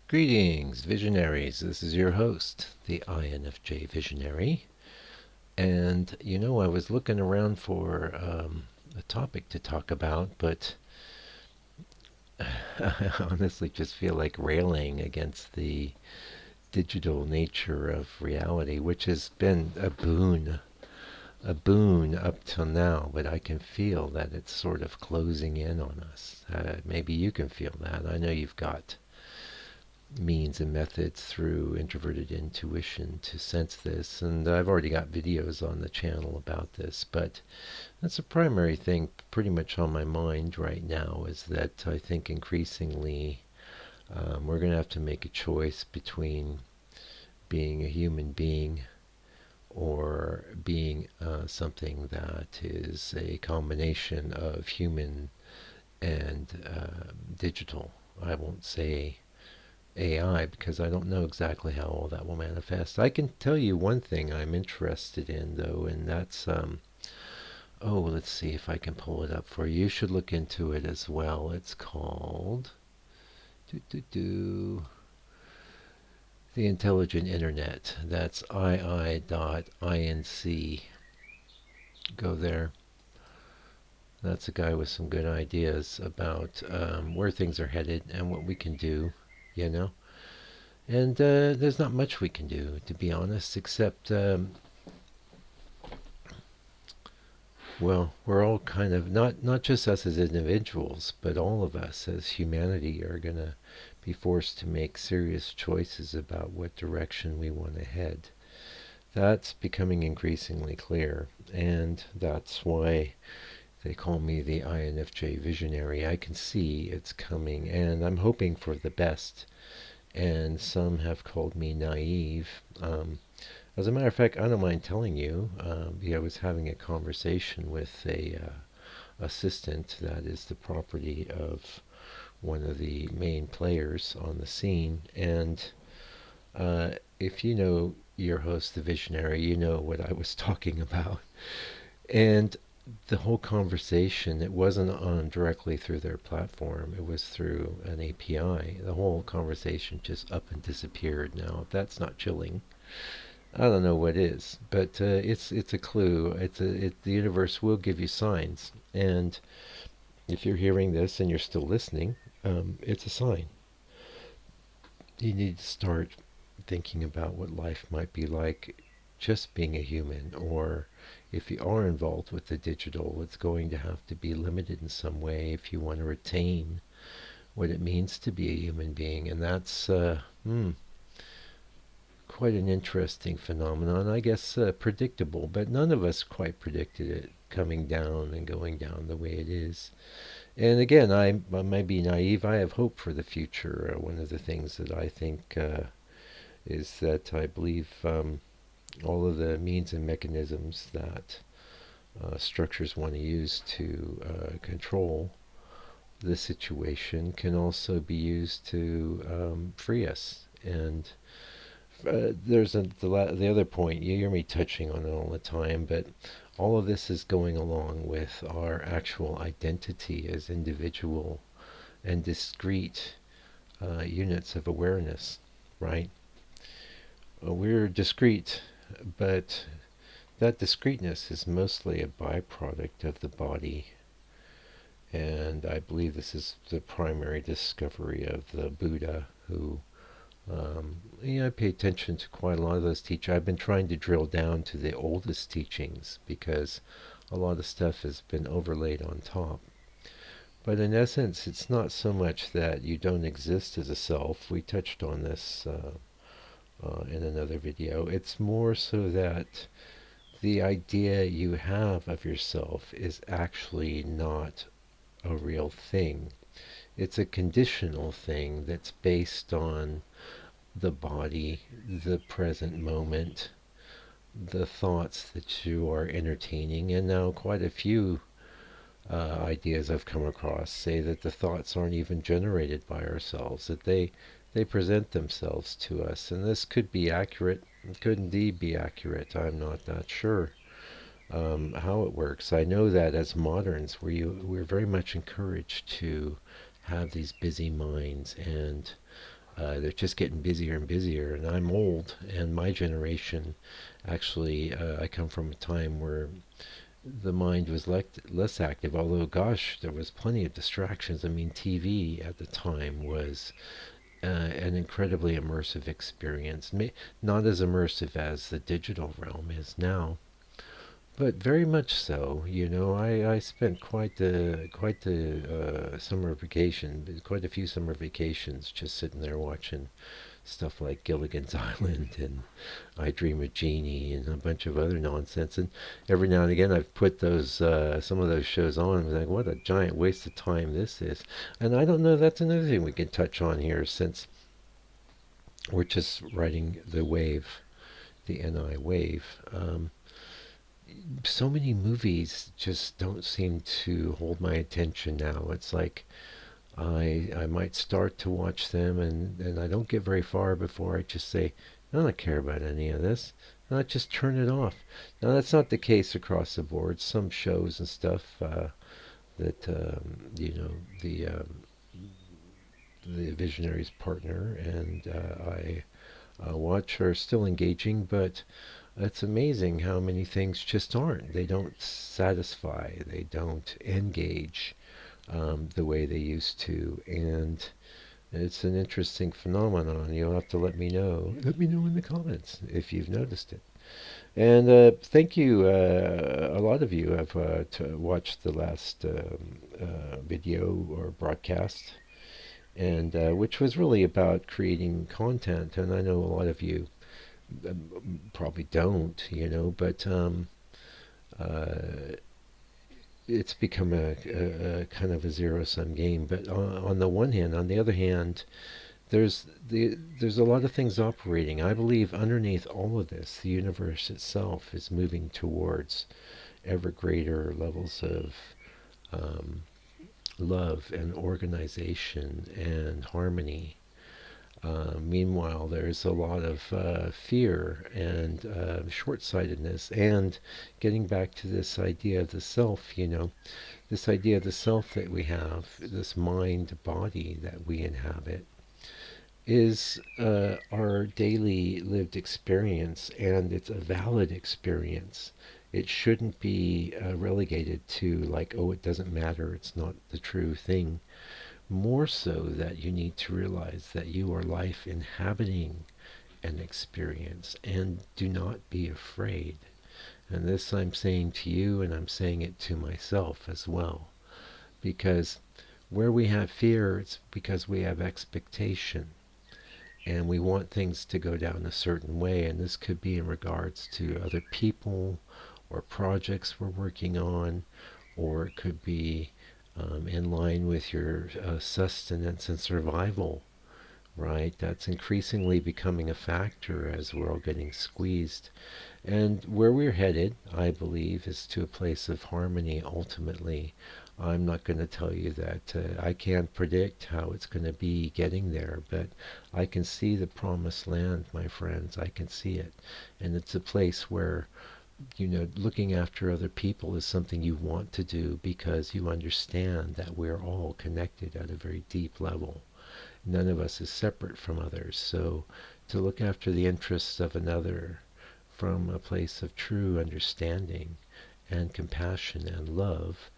Greetings, visionaries. This is your host, the INFJ Visionary. And I was looking around for a topic to talk about, but I honestly just feel like railing against the digital nature of reality, which has been a boon up till now, but I can feel that it's sort of closing in on us. Maybe you can feel that. I know you've got means and methods through introverted intuition to sense this, and I've already got videos on the channel about this, but that's the primary thing pretty much on my mind right now, is that I think increasingly we're going to have to make a choice between being a human being or being something that is a combination of human and digital. I won't say AI because I don't know exactly how all that will manifest. I can tell you one thing I'm interested in though, and that's oh, let's see if I can pull it up for you. You should look into it as well. It's called the Intelligent Internet. That's ii.inc. Go there. That's a guy with some good ideas about where things are headed and what we can do, you know. And there's not much we can do, to be honest, except, well, we're all kind of, not just us as individuals, but all of us as humanity are going to be forced to make serious choices about what direction we want to head. That's becoming increasingly clear, and that's why they call me the INFJ visionary. I can see it's coming, and I'm hoping for the best. And some have called me naive. As a matter of fact, I don't mind telling you, I was having a conversation with a assistant that is the property of one of the main players on the scene, and if you know your host, the visionary, you know what I was talking about. And the whole conversation, it wasn't on directly through their platform, it was through an API. The whole conversation just up and disappeared. Now, if that's not chilling, I don't know what is, but it's a clue. The universe will give you signs, and if you're hearing this and you're still listening, it's a sign. You need to start thinking about what life might be like just being a human, or if you are involved with the digital, it's going to have to be limited in some way if you want to retain what it means to be a human being. And that's quite an interesting phenomenon, I guess predictable, but none of us quite predicted it coming down and going down the way it is. And again, I might be naive. I have hope for the future. One of the things that I think is that I believe all of the means and mechanisms that structures want to use to control the situation can also be used to free us. And the other point, you hear me touching on it all the time, but all of this is going along with our actual identity as individual and discrete units of awareness, right? We're discrete, but that discreteness is mostly a byproduct of the body. And I believe this is the primary discovery of the Buddha, who, I pay attention to quite a lot of those teachers. I've been trying to drill down to the oldest teachings because a lot of stuff has been overlaid on top. But in essence, it's not so much that you don't exist as a self. We touched on this in another video. It's more so that the idea you have of yourself is actually not a real thing. It's a conditional thing that's based on the body, the present moment, the thoughts that you are entertaining. And now quite a few ideas I've come across say that the thoughts aren't even generated by ourselves, that they present themselves to us. And this could be accurate. It could indeed be accurate. I'm not that sure how it works. I know that as moderns, we're very much encouraged to have these busy minds and They're just getting busier and busier, and I'm old, and my generation, actually, I come from a time where the mind was less active, although, gosh, there was plenty of distractions. I mean, TV at the time was an incredibly immersive experience. Not as immersive as the digital realm is now, but very much so. I spent quite the summer vacation, quite a few summer vacations, just sitting there watching stuff like Gilligan's Island and I Dream of Jeannie and a bunch of other nonsense. And every now and again, I've put those some of those shows on and was like, what a giant waste of time this is. And I don't know. That's another thing we can touch on here, since we're just riding the wave, the NI wave. So many movies just don't seem to hold my attention now. It's like I might start to watch them, and I don't get very far before I just say, I don't care about any of this. And I just turn it off. Now, that's not the case across the board. Some shows and stuff that, the, the Visionary's partner and I watch are still engaging, but it's amazing how many things just aren't. They don't satisfy, they don't engage the way they used to. And it's an interesting phenomenon. You'll have to let me know. Let me know in the comments if you've noticed it. And thank you. A lot of you have watched the last video or broadcast, and which was really about creating content. And I know a lot of you probably don't, but uh, it's become a kind of a zero-sum game. But on the one hand, on the other hand, there's a lot of things operating. I believe underneath all of this, the universe itself is moving towards ever greater levels of um, love and organization and harmony. Meanwhile, there's a lot of fear and short-sightedness, and getting back to this idea of the self, this idea of the self that we have, this mind body that we inhabit, is our daily lived experience, and it's a valid experience. It shouldn't be relegated to, like, oh, it doesn't matter, it's not the true thing. More so that you need to realize that you are life inhabiting an experience, and do not be afraid. And this I'm saying to you, and I'm saying it to myself as well. Because where we have fear, it's because we have expectation. And we want things to go down a certain way. And this could be in regards to other people or projects we're working on, or it could be in line with your sustenance and survival, right? That's increasingly becoming a factor as we're all getting squeezed. And where we're headed, I believe, is to a place of harmony ultimately. I'm not going to tell you that I can't predict how it's going to be getting there, but I can see the promised land, my friends. I can see it. And it's a place where looking after other people is something you want to do because you understand that we're all connected at a very deep level. None of us is separate from others. So to look after the interests of another from a place of true understanding and compassion and love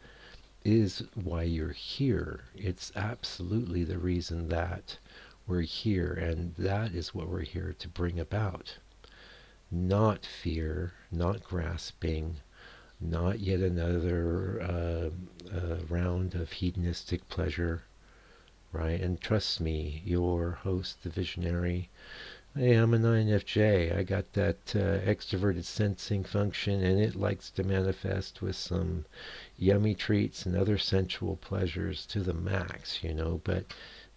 is why you're here. It's absolutely the reason that we're here, and that is what we're here to bring about. Not fear, not grasping, not yet another round of hedonistic pleasure, right? And trust me, your host, the visionary, hey, I'm an INFJ. I got that extroverted sensing function, and it likes to manifest with some yummy treats and other sensual pleasures to the max, but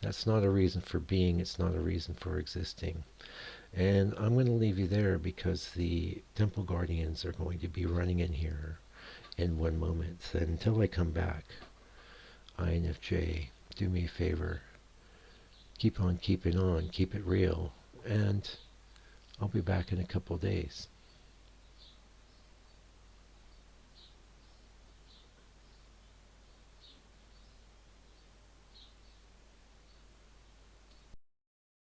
that's not a reason for being, it's not a reason for existing. And I'm going to leave you there because the Temple Guardians are going to be running in here in one moment. And until I come back, INFJ, do me a favor. Keep on keeping on. Keep it real. And I'll be back in a couple of days.